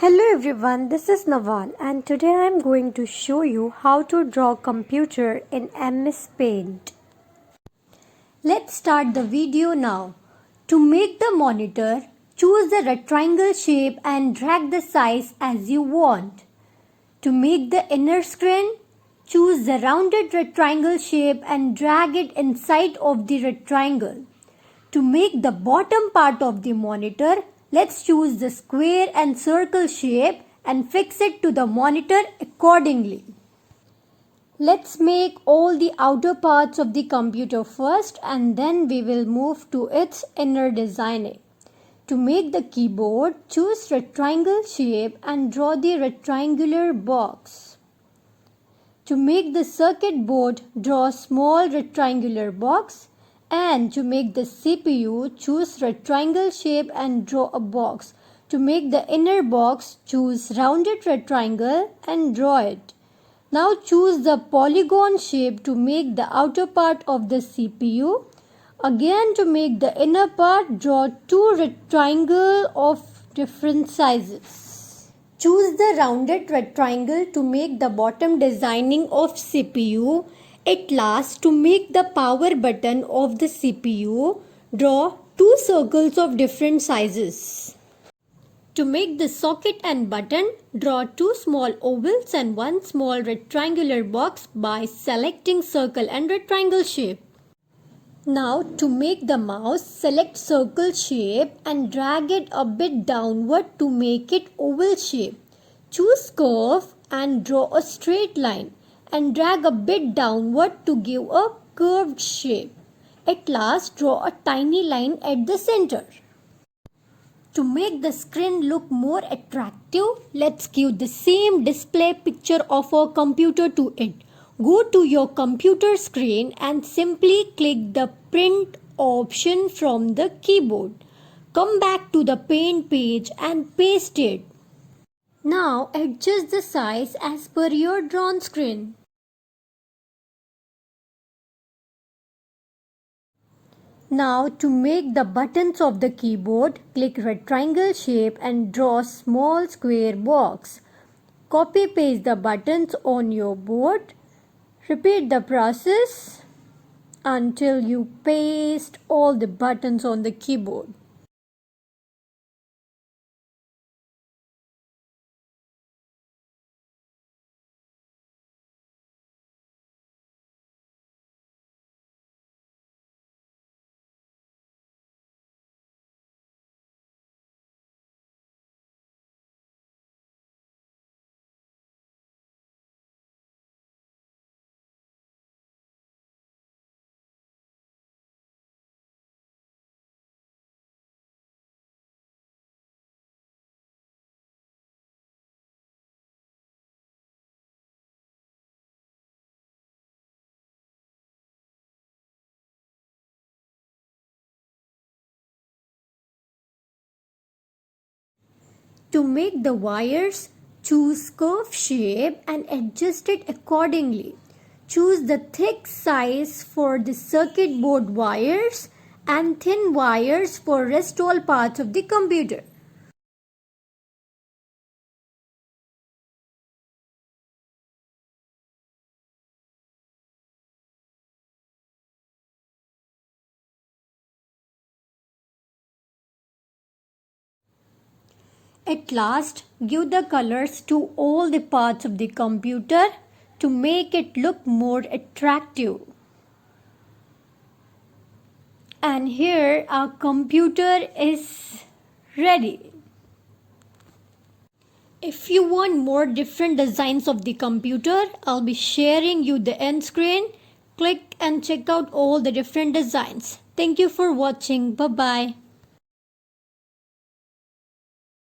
Hello everyone, this is Nawal and today I am going to show you how to draw computer in MS Paint. Let's start the video now. To make the monitor, choose the rectangle shape and drag the size as you want. To make the inner screen, choose the rounded rectangle shape and drag it inside of the rectangle. To make the bottom part of the monitor, let's choose the square and circle shape and fix it to the monitor accordingly. Let's make all the outer parts of the computer first and then we will move to its inner designing. To make the keyboard, choose rectangle shape and draw the rectangular box. To make the circuit board, draw small rectangular box. And to make the CPU, choose rectangle shape and draw a box. To make the inner box, choose rounded rectangle and draw it. Now choose the polygon shape to make the outer part of the CPU. Again, to make the inner part, draw two rectangles of different sizes. Choose the rounded rectangle to make the bottom designing of CPU. At last, to make the power button of the CPU, draw two circles of different sizes. To make the socket and button, draw two small ovals and one small rectangular box by selecting circle and rectangle shape. Now, to make the mouse, select circle shape and drag it a bit downward to make it oval shape. Choose curve and draw a straight line and drag a bit downward to give a curved shape. At last, draw a tiny line at the center. To make the screen look more attractive, let's give the same display picture of our computer to it. Go to your computer screen and simply click the print option from the keyboard. Come back to the paint page and paste it. Now adjust the size as per your drawn screen. Now to make the buttons of the keyboard, click rectangle shape and draw small square box. Copy paste the buttons on your board. Repeat the process until you paste all the buttons on the keyboard. To make the wires, choose curve shape and adjust it accordingly. Choose the thick size for the circuit board wires and thin wires for rest all parts of the computer. At last, give the colors to all the parts of the computer to make it look more attractive. And here our computer is ready. If you want more different designs of the computer, I'll be sharing you the end screen. Click and check out all the different designs. Thank you for watching. Bye-bye.